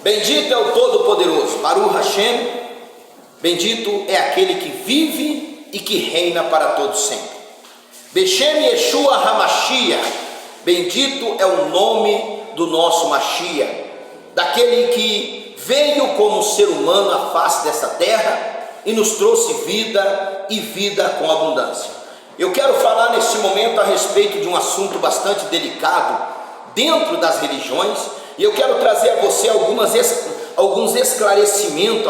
Bendito é o Todo-Poderoso, Baruch Hashem, bendito é aquele que vive e que reina para todos sempre. Beshem Yeshua HaMashiach, bendito é o nome do nosso Mashiach, daquele que veio como ser humano à face dessa terra e nos trouxe vida e vida com abundância. Eu quero falar neste momento a respeito de um assunto bastante delicado dentro das religiões, e eu quero trazer a você alguns esclarecimentos,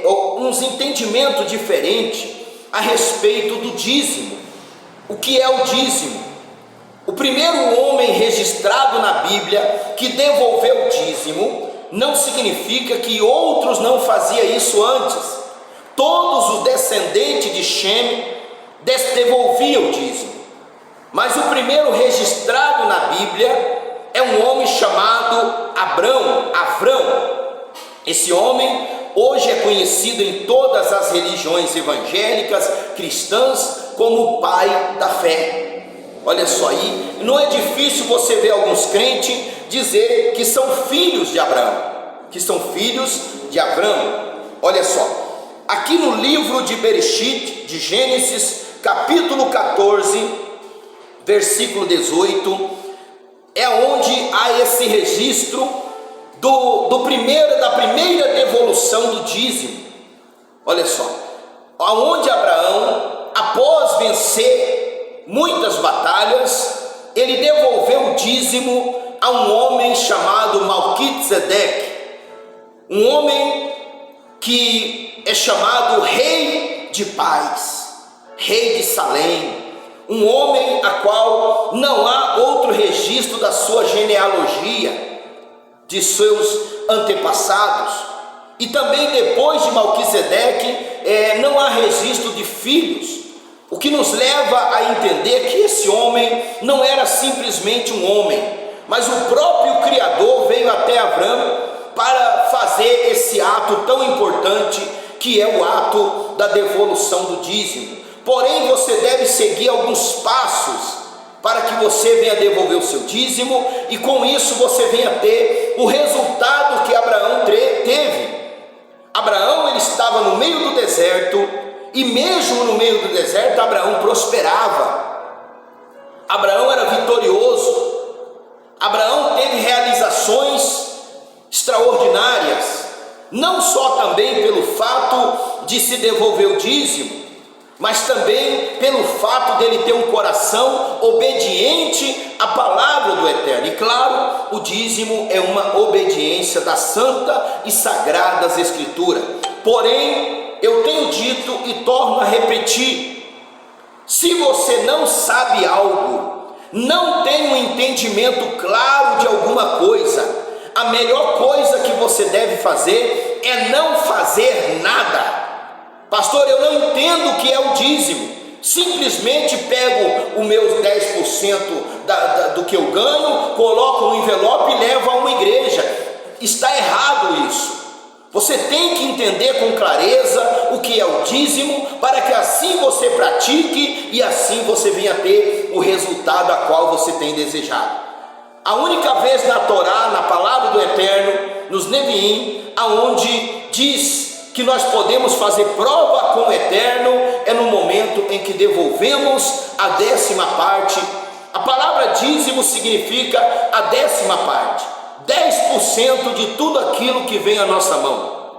alguns entendimentos diferentes a respeito do dízimo. O que é o dízimo? O primeiro homem registrado na Bíblia que devolveu o dízimo não significa que outros não faziam isso antes. Todos os descendentes de Shem devolviam o dízimo, mas o primeiro registrado na Bíblia é um homem chamado Avrão. Esse homem hoje é conhecido em todas as religiões evangélicas cristãs como o pai da fé. Olha só aí, não é difícil você ver alguns crentes dizer que são filhos de Abraão, Olha só, aqui no livro de Bereshit, de Gênesis, capítulo 14, versículo 18, é onde há esse registro da primeira devolução do dízimo. Olha só, aonde Abraão, após vencer muitas batalhas, ele devolveu o dízimo a um homem chamado Malquisedeque, um homem que é chamado rei de paz, rei de Salém, um homem a qual não há outro registro da sua genealogia, de seus antepassados, e também depois de Malquisedeque não há registro de filhos, o que nos leva a entender que esse homem não era simplesmente um homem, mas o próprio Criador veio até Abraão para fazer esse ato tão importante que é o ato da devolução do dízimo. Porém, você deve seguir alguns passos para que você venha devolver o seu dízimo, e com isso você venha ter o resultado que Abraão teve. Abraão, ele estava no meio do deserto, e mesmo no meio do deserto Abraão prosperava. Abraão era vitorioso. Abraão teve realizações extraordinárias, não só também pelo fato de se devolver o dízimo, mas também pelo fato dele ter um coração obediente à palavra do Eterno. E claro, o dízimo é uma obediência das santas e sagradas Escrituras. Porém, eu tenho dito e torno a repetir: se você não sabe algo, não tem um entendimento claro de alguma coisa, a melhor coisa que você deve fazer é não fazer nada. Pastor, eu não entendo o que é o dízimo, simplesmente pego os meus 10% do que eu ganho, coloco no envelope e levo a uma igreja. Está errado isso. Você tem que entender com clareza o que é o dízimo, para que assim você pratique e assim você venha ter o resultado a qual você tem desejado. A única vez na Torá, na palavra do Eterno, nos Neviim, aonde diz que nós podemos fazer prova com o Eterno, é no momento em que devolvemos a 10ª parte. A palavra dízimo significa a 10ª parte, 10% de tudo aquilo que vem à nossa mão.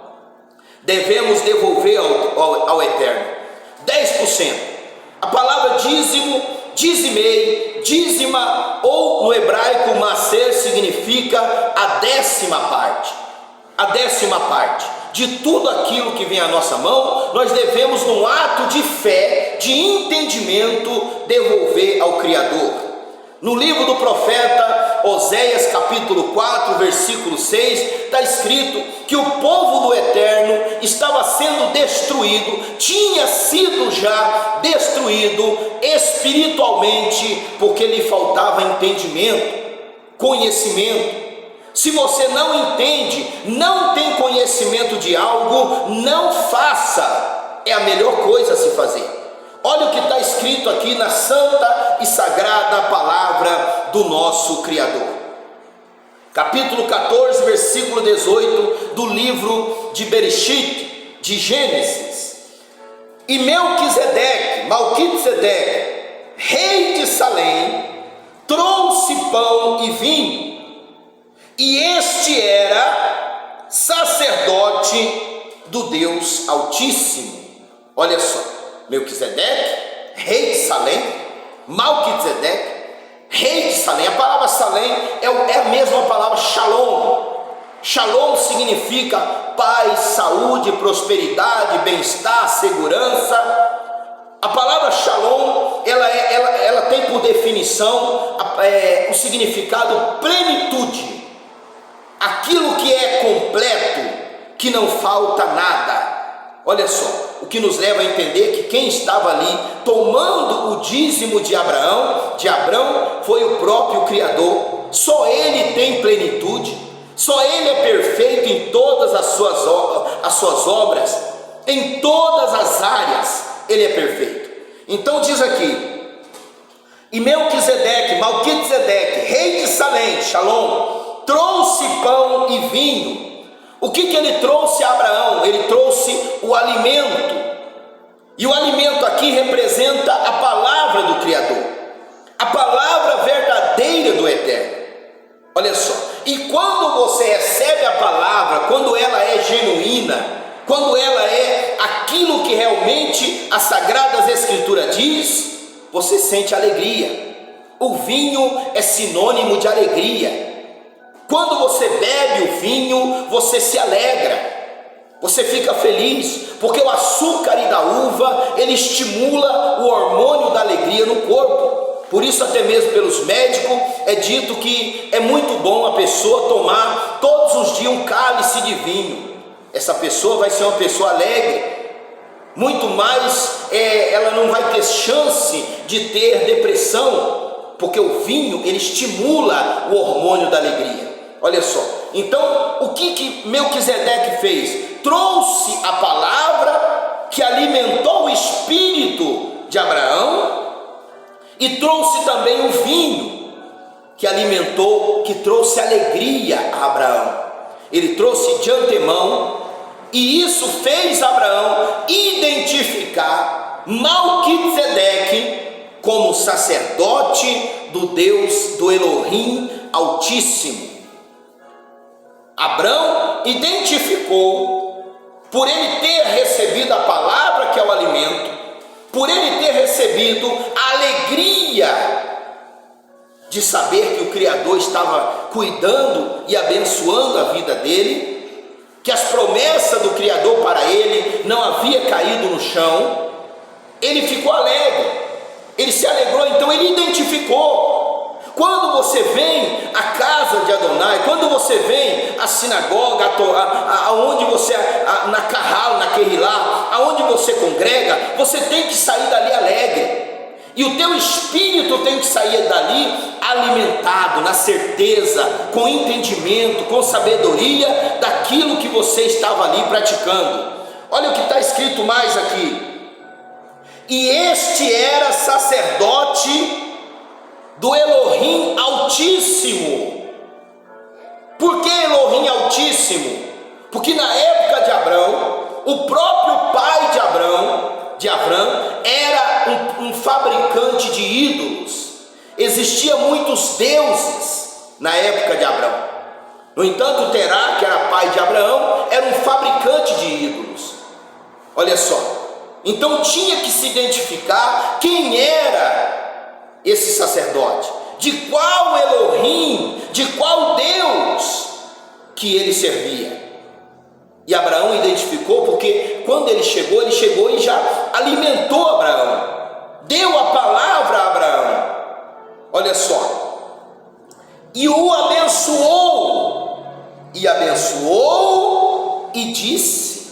Devemos devolver ao Eterno 10%. A palavra dízimo, dizimei, dízima, ou no hebraico maser, significa a 10ª parte. A 10ª parte de tudo aquilo que vem à nossa mão, nós devemos, num ato de fé, de entendimento, devolver ao Criador. No livro do profeta Oséias, capítulo 4, versículo 6, está escrito que o povo do Eterno estava sendo destruído, tinha sido já destruído espiritualmente, porque lhe faltava entendimento, conhecimento. Se você não entende, não tem conhecimento de algo, não faça, é a melhor coisa a se fazer. Olha o que está escrito aqui na santa e sagrada palavra do nosso Criador. capítulo 14, versículo 18 do livro de Bereshit, de Gênesis. E Malquisedeque, rei de Salém, trouxe pão e vinho, e este era sacerdote do Deus Altíssimo. Olha só, Melquisedeque, rei de Salém, Malquisedeque, rei de Salém. A palavra Salém é a mesma palavra Shalom. Shalom significa paz, saúde, prosperidade, bem-estar, segurança. A palavra Shalom, ela tem por definição o significado plenitude, aquilo que é completo, que não falta nada. Olha só, o que nos leva a entender que quem estava ali tomando o dízimo de Abrão, foi o próprio Criador. Só Ele tem plenitude, só Ele é perfeito em todas as suas obras, em todas as áreas Ele é perfeito. Então diz aqui, e Malquisedeque, rei de Salém, Shalom, trouxe pão e vinho. O que ele trouxe a Abraão? Ele trouxe o alimento, e o alimento aqui representa a palavra do Criador, a palavra verdadeira do Eterno. Olha só, e quando você recebe a palavra, quando ela é genuína, quando ela é aquilo que realmente as Sagradas Escrituras diz, você sente alegria. O vinho é sinônimo de alegria. Quando você bebe o vinho, você se alegra, você fica feliz, porque o açúcar da uva, ele estimula o hormônio da alegria no corpo. Por isso, até mesmo pelos médicos, é dito que é muito bom a pessoa tomar todos os dias um cálice de vinho. Essa pessoa vai ser uma pessoa alegre, muito mais, ela não vai ter chance de ter depressão, porque o vinho, ele estimula o hormônio da alegria. Olha só, então o que Melquisedeque fez? Trouxe a palavra que alimentou o espírito de Abraão, e trouxe também o vinho que trouxe alegria a Abraão. Ele trouxe de antemão, e isso fez Abraão identificar Malquisedeque como sacerdote do Deus, do Elohim Altíssimo. Abraão identificou, por ele ter recebido a palavra que é o alimento, por ele ter recebido a alegria de saber que o Criador estava cuidando e abençoando a vida dele, que as promessas do Criador para ele não havia caído no chão, ele ficou alegre, ele se alegrou. Então ele identificou. Quando você vem à casa de Adonai, quando você vem à sinagoga, aonde você, na Carral, na Querilá, aonde você congrega, você tem que sair dali alegre, e o teu espírito tem que sair dali alimentado, na certeza, com entendimento, com sabedoria daquilo que você estava ali praticando. Olha o que está escrito mais aqui: e este era sacerdote do Elohim Altíssimo. Por que Elohim Altíssimo? Porque na época de Abrão, o próprio pai de Abrão era um fabricante de ídolos. Existiam muitos deuses na época de Abrão. No entanto, Terá, que era pai de Abraão, era um fabricante de ídolos. Olha só, então tinha que se identificar quem era esse sacerdote, de qual Elohim, de qual Deus que ele servia. E Abraão identificou, porque quando ele chegou e já alimentou Abraão, deu a palavra a Abraão. Olha só, e o abençoou, e disse.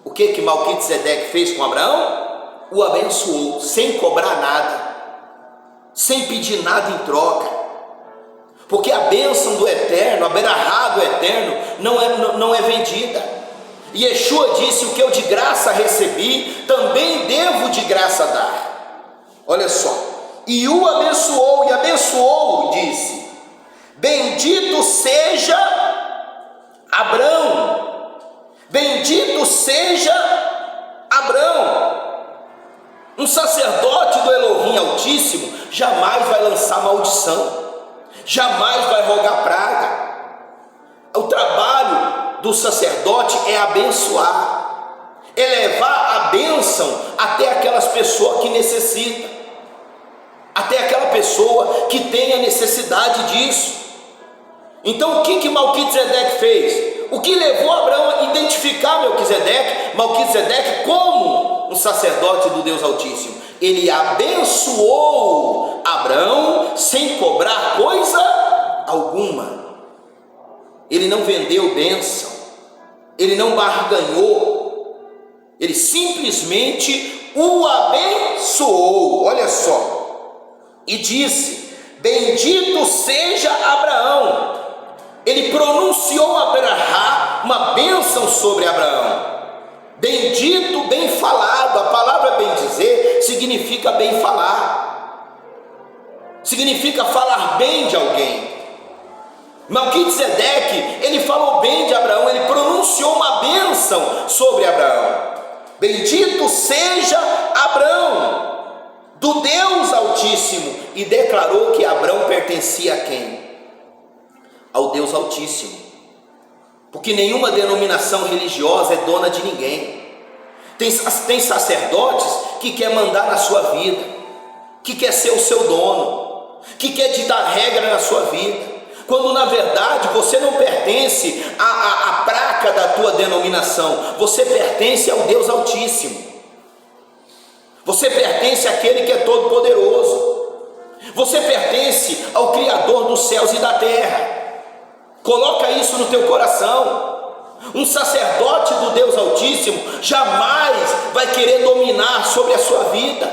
O que Malquisedeque fez com Abraão? O abençoou, sem cobrar nada, sem pedir nada em troca, porque a bênção do Eterno, a berahá do Eterno, não é vendida. E Yeshua disse: o que eu de graça recebi, também devo de graça dar. Olha só, e o abençoou, disse: Bendito seja Abrão, bendito seja Abrão. Um sacerdote do Elohim Altíssimo jamais vai lançar maldição, jamais vai rogar praga. O trabalho do sacerdote é abençoar, é levar a bênção até aquelas pessoas que necessitam, até aquela pessoa que tem a necessidade disso. Então o que Malquisedeque fez? O que levou Abraão a identificar Malquisedeque como um sacerdote do Deus Altíssimo? Ele abençoou Abraão sem cobrar coisa alguma. Ele não vendeu bênção, ele não barganhou, ele simplesmente o abençoou. Olha só, e disse: bendito seja Abraão. Ele pronunciou Abrahá uma bênção sobre Abraão. Bendito, bem falado. A palavra bem dizer significa bem falar, significa falar bem de alguém. Malquisedeque, ele falou bem de Abraão, ele pronunciou uma bênção sobre Abraão. Bendito seja Abraão, do Deus Altíssimo, e declarou que Abraão pertencia a quem? Ao Deus Altíssimo, porque nenhuma denominação religiosa é dona de ninguém. Tem sacerdotes que quer mandar na sua vida, que quer ser o seu dono, que quer ditar regra na sua vida, quando na verdade você não pertence à placa da tua denominação, você pertence ao Deus Altíssimo, você pertence àquele que é todo poderoso, você pertence ao Criador dos céus e da terra. Coloca isso no teu coração. Um sacerdote do Deus Altíssimo jamais vai querer dominar sobre a sua vida,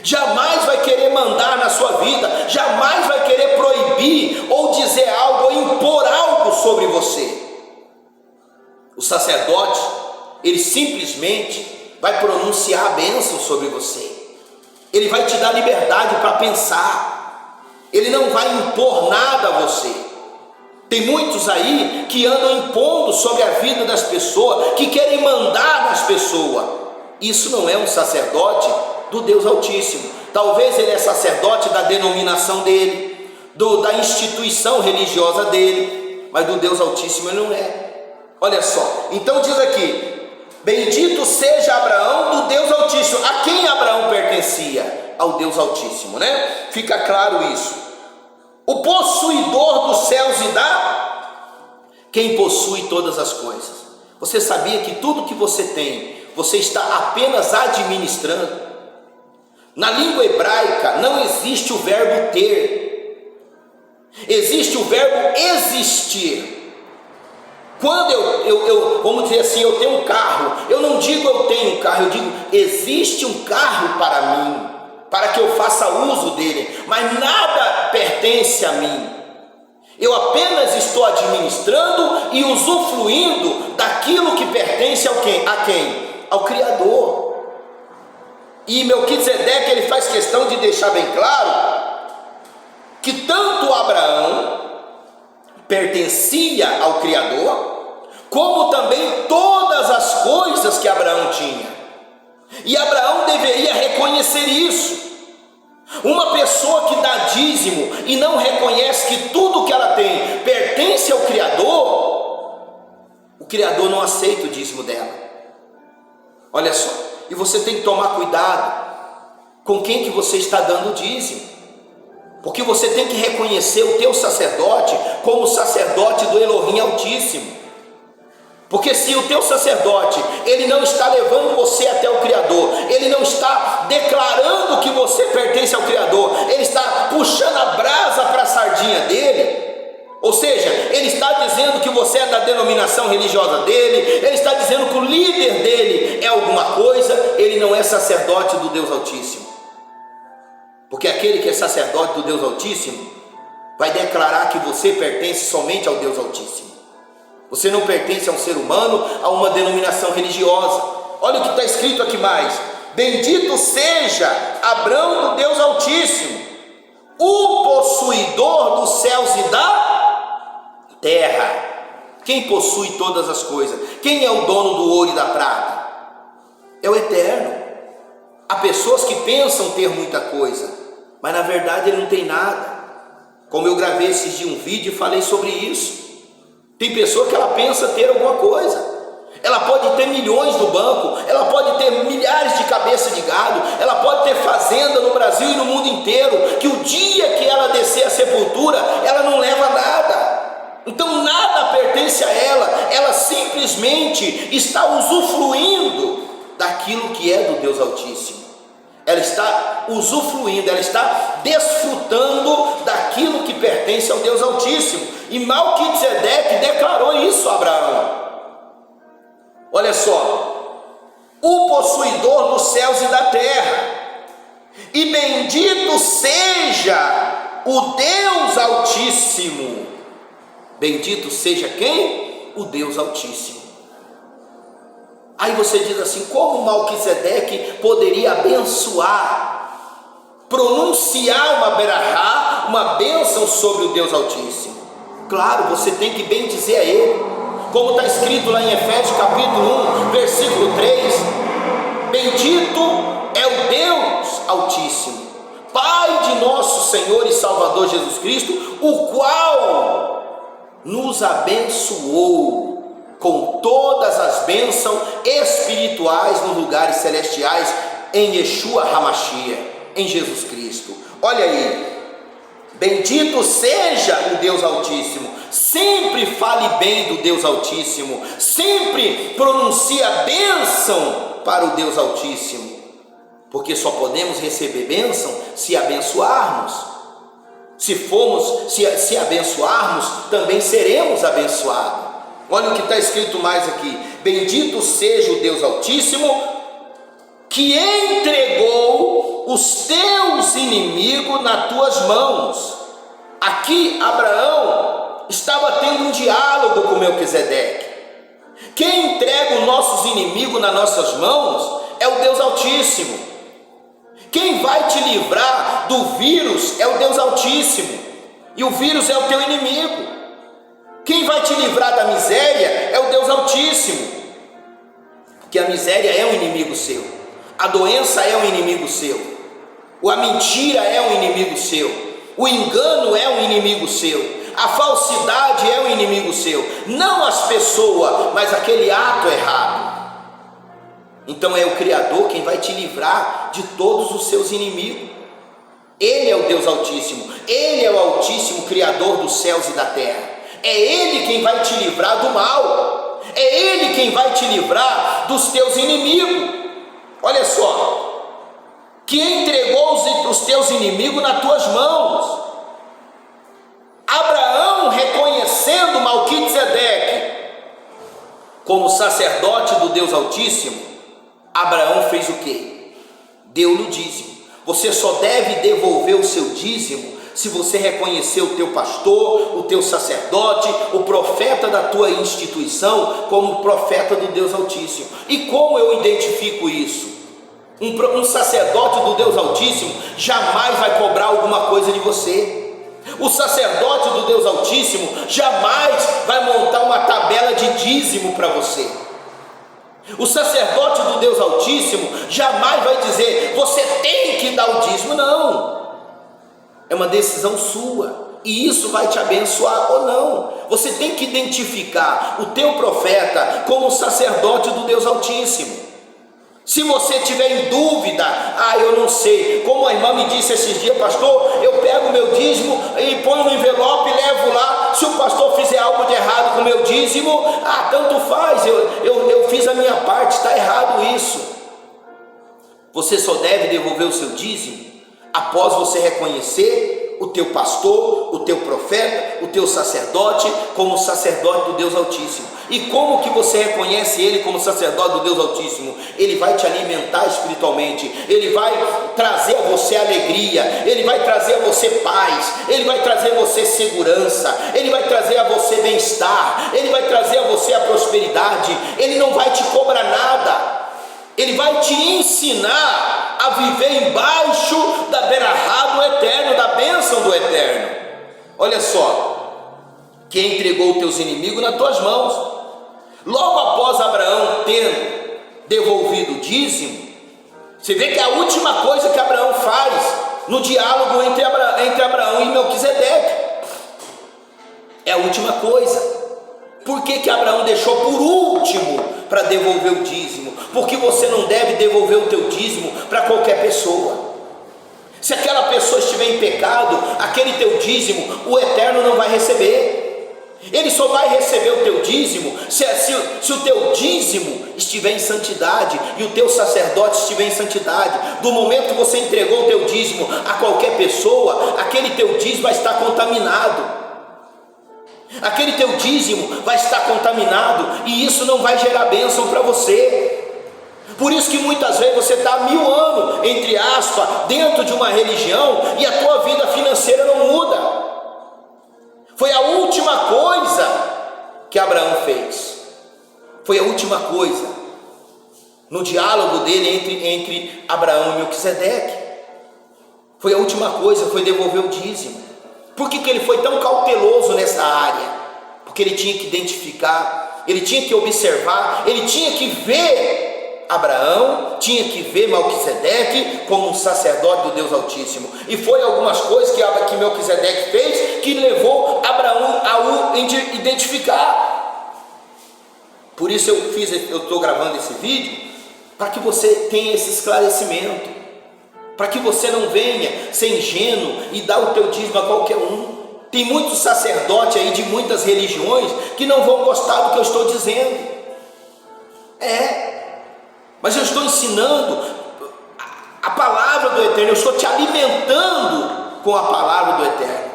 jamais vai querer mandar na sua vida, jamais vai querer proibir ou dizer algo ou impor algo sobre você. O sacerdote, ele simplesmente vai pronunciar a bênção sobre você, ele vai te dar liberdade para pensar, ele não vai impor nada a você. Tem muitos aí que andam impondo sobre a vida das pessoas, que querem mandar nas pessoas. Isso não é um sacerdote do Deus Altíssimo. Talvez ele é sacerdote da denominação dele, da instituição religiosa dele, mas do Deus Altíssimo ele não é. Olha só, então diz aqui: bendito seja Abraão do Deus Altíssimo. A quem Abraão pertencia? Ao Deus Altíssimo, né? Fica claro isso. O possuidor dos céus e quem possui todas as coisas. Você sabia que tudo que você tem, você está apenas administrando? Na língua hebraica não existe o verbo ter, existe o verbo existir. Quando vamos dizer assim, eu tenho um carro, eu não digo eu tenho um carro, eu digo existe um carro para mim, para que eu faça uso dele, mas nada pertence a mim. Eu apenas estou administrando e usufruindo daquilo que pertence a quem? Ao Criador. E Melquisedeque, ele faz questão de deixar bem claro que tanto Abraão pertencia ao Criador, como também todas as coisas que Abraão tinha. E Abraão deveria reconhecer isso. Uma pessoa que dá dízimo e não reconhece que tudo que ela tem pertence ao Criador, o Criador não aceita o dízimo dela. Olha só, e você tem que tomar cuidado com quem que você está dando o dízimo, porque você tem que reconhecer o teu sacerdote como sacerdote do Elohim Altíssimo. Porque se o teu sacerdote, ele não está levando você até o Criador, ele não está declarando que você pertence ao Criador, ele está puxando a brasa para a sardinha dele, ou seja, ele está dizendo que você é da denominação religiosa dele, ele está dizendo que o líder dele é alguma coisa, ele não é sacerdote do Deus Altíssimo. Porque aquele que é sacerdote do Deus Altíssimo vai declarar que você pertence somente ao Deus Altíssimo. Você não pertence a um ser humano, a uma denominação religiosa. Olha o que está escrito aqui mais: bendito seja Abraão do Deus Altíssimo, o possuidor dos céus e da terra. Quem possui todas as coisas? Quem é o dono do ouro e da prata? É o Eterno. Há pessoas que pensam ter muita coisa, mas na verdade ele não tem nada. Como eu gravei esses dias um vídeo e falei sobre isso. Tem pessoa que ela pensa ter alguma coisa. Ela pode ter milhões no banco, ela pode ter milhares de cabeças de gado, ela pode ter fazenda no Brasil e no mundo inteiro, que o dia que ela descer à sepultura, ela não leva nada. Então nada pertence a ela, ela simplesmente está usufruindo daquilo que é do Deus Altíssimo. Ela está usufruindo, ela está desfrutando daquilo que pertence ao Deus Altíssimo. E Malquisedeque declarou isso a Abraão. Olha só, o possuidor dos céus e da terra, e bendito seja o Deus Altíssimo. Bendito seja quem? O Deus Altíssimo. Aí você diz assim, como Malquisedeque poderia abençoar, pronunciar uma berahá, uma bênção sobre o Deus Altíssimo? Claro, você tem que bendizer a Ele, como está escrito lá em Efésios capítulo 1, versículo 3, bendito é o Deus Altíssimo, Pai de nosso Senhor e Salvador Jesus Cristo, o qual nos abençoou com todas as bênçãos espirituais nos lugares celestiais em Yeshua HaMashiach, em Jesus Cristo. Olha aí, bendito seja o Deus Altíssimo. Sempre fale bem do Deus Altíssimo, sempre pronuncie a bênção para o Deus Altíssimo, porque só podemos receber bênção se abençoarmos. Se abençoarmos, também seremos abençoados. Olha o que está escrito mais aqui: bendito seja o Deus Altíssimo, que entregou os teus inimigos nas tuas mãos. Aqui Abraão estava tendo um diálogo com Melquisedeque. Quem entrega os nossos inimigos nas nossas mãos é o Deus Altíssimo. Quem vai te livrar do vírus é o Deus Altíssimo, e o vírus é o teu inimigo. Quem vai te livrar da miséria é o Deus Altíssimo, porque a miséria é um inimigo seu, a doença é um inimigo seu, a mentira é um inimigo seu, o engano é um inimigo seu, a falsidade é um inimigo seu, não as pessoas, mas aquele ato errado. Então é o Criador quem vai te livrar de todos os seus inimigos. Ele é o Deus Altíssimo, Ele é o Altíssimo Criador dos céus e da terra. É Ele quem vai te livrar do mal, é Ele quem vai te livrar dos teus inimigos. Olha só, que entregou os teus inimigos nas tuas mãos. Abraão, reconhecendo Malquisedeque como sacerdote do Deus Altíssimo, Abraão fez o quê? Deu-lhe o dízimo. Você só deve devolver o seu dízimo se você reconhecer o teu pastor, o teu sacerdote, o profeta da tua instituição como profeta do Deus Altíssimo. E como eu identifico isso? Um sacerdote do Deus Altíssimo jamais vai cobrar alguma coisa de você. O sacerdote do Deus Altíssimo jamais vai montar uma tabela de dízimo para você. O sacerdote do Deus Altíssimo jamais vai dizer, você tem que dar o dízimo. Não, é uma decisão sua, e isso vai te abençoar ou não. Você tem que identificar o teu profeta como sacerdote do Deus Altíssimo. Se você tiver em dúvida, eu não sei, como a irmã me disse esses dias, pastor, eu pego o meu dízimo e ponho no envelope e levo lá, se o pastor fizer algo de errado com o meu dízimo, tanto faz, eu fiz a minha parte, está errado isso. Você só deve devolver o seu dízimo após você reconhecer o teu pastor, o teu profeta, o teu sacerdote como sacerdote do Deus Altíssimo. E como que você reconhece ele como sacerdote do Deus Altíssimo? Ele vai te alimentar espiritualmente, ele vai trazer a você alegria, ele vai trazer a você paz, ele vai trazer a você segurança, ele vai trazer a você bem-estar, ele vai trazer a você a prosperidade. Ele não vai te cobrar nada, ele vai te ensinar a a viver embaixo da beira-rá do eterno, da bênção do eterno. Olha só, que entregou teus inimigos nas tuas mãos. Logo após Abraão ter devolvido o dízimo, você vê que a última coisa que Abraão faz no diálogo entre Abraão e Melquisedeque é a última coisa. Por que Abraão deixou por último para devolver o dízimo? Porque você não deve devolver o teu dízimo para qualquer pessoa. Se aquela pessoa estiver em pecado, aquele teu dízimo o eterno não vai receber. Ele só vai receber o teu dízimo se o teu dízimo estiver em santidade e o teu sacerdote estiver em santidade. Do momento que você entregou o teu dízimo a qualquer pessoa, aquele teu dízimo vai estar contaminado. Aquele teu dízimo vai estar contaminado e isso não vai gerar bênção para você. Por isso que muitas vezes você está há 1000 anos, entre aspas, dentro de uma religião e a tua vida financeira não muda. Foi a última coisa que Abraão fez. Foi a última coisa no diálogo dele entre Abraão e Melquisedeque. Foi a última coisa, foi devolver o dízimo. Por que ele foi tão cauteloso nessa área? Porque ele tinha que identificar, ele tinha que observar, ele tinha que ver Abraão, tinha que ver Melquisedeque como um sacerdote do Deus Altíssimo. E foi algumas coisas que Melquisedeque fez que levou Abraão a o identificar. Por isso eu estou gravando esse vídeo, para que você tenha esse esclarecimento, para que você não venha ser ingênuo e dar o teu dízimo a qualquer um. Tem muitos sacerdotes aí de muitas religiões que não vão gostar do que eu estou dizendo. Mas eu estou ensinando a palavra do eterno, eu estou te alimentando com a palavra do eterno,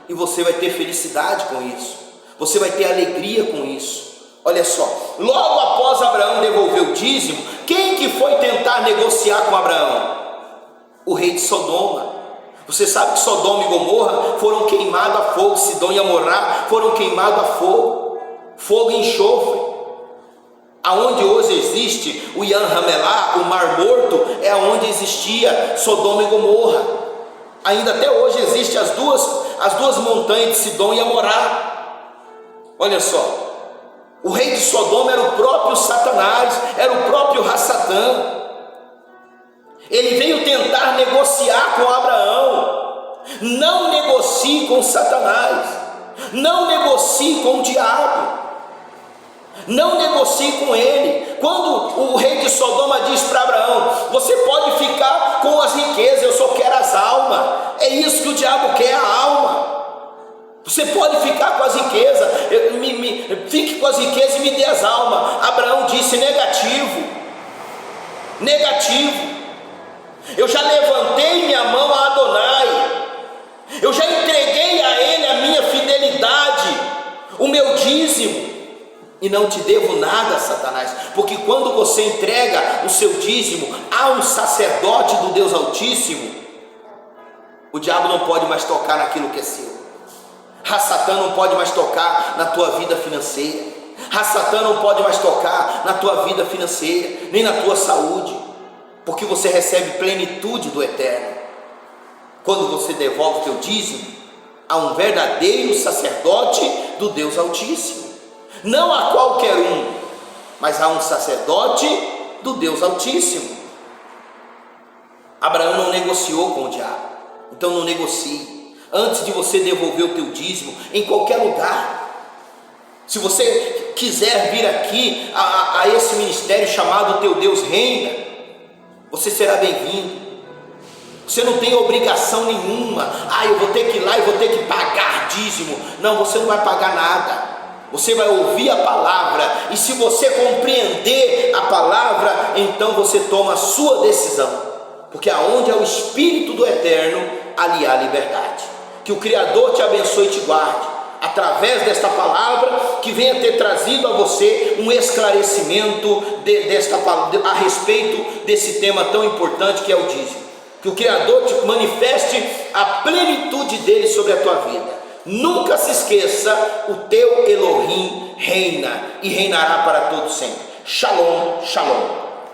e você vai ter felicidade com isso, você vai ter alegria com isso. Olha só, logo após Abraão devolver o dízimo, quem que foi tentar negociar com Abraão? O rei de Sodoma. Você sabe que Sodoma e Gomorra foram queimados a fogo, Sidom e Amorá foram queimados a fogo, fogo e enxofre. Aonde hoje existe o Yan Hamelá, o Mar Morto, é aonde existia Sodoma e Gomorra. Ainda até hoje existem as duas montanhas de Sidom e Amorá. Olha só, o rei de Sodoma era o próprio Satanás, era o próprio Rassatã. Ele veio tentar negociar com Abraão. Não negocie com Satanás, não negocie com o diabo, não negocie com ele. Quando o rei de Sodoma diz para Abraão: você pode ficar com as riquezas, eu só quero as almas. É isso que o diabo quer, a alma. Você pode ficar com as riquezas, fique com as riquezas e me dê as almas. Abraão disse: negativo, negativo. Eu já levantei minha mão a Adonai, eu já entreguei a ele a minha fidelidade, o meu dízimo, e não te devo nada, Satanás. Porque quando você entrega o seu dízimo a um sacerdote do Deus Altíssimo, o diabo não pode mais tocar naquilo que é seu. Rassatã não pode mais tocar na tua vida financeira, Rassatã não pode mais tocar na tua vida financeira, nem na tua saúde, porque você recebe plenitude do eterno quando você devolve o teu dízimo a um verdadeiro sacerdote do Deus Altíssimo. Não a qualquer um, mas a um sacerdote do Deus Altíssimo. Abraão não negociou com o diabo, então não negocie. Antes de você devolver o teu dízimo em qualquer lugar, se você quiser vir aqui a esse ministério chamado Teu Deus Reina, você será bem-vindo. Você não tem obrigação nenhuma. Eu vou ter que ir lá e vou ter que pagar dízimo. Não, você não vai pagar nada. Você vai ouvir a palavra, e se você compreender a palavra, então você toma a sua decisão, porque aonde é o Espírito do Eterno, ali há liberdade. Que o Criador te abençoe e te guarde, através desta palavra, que venha ter trazido a você um esclarecimento a respeito desse tema tão importante que é o dízimo. Que o Criador te manifeste a plenitude dele sobre a tua vida. Nunca se esqueça, o teu Elohim reina e reinará para todo sempre. Shalom, shalom.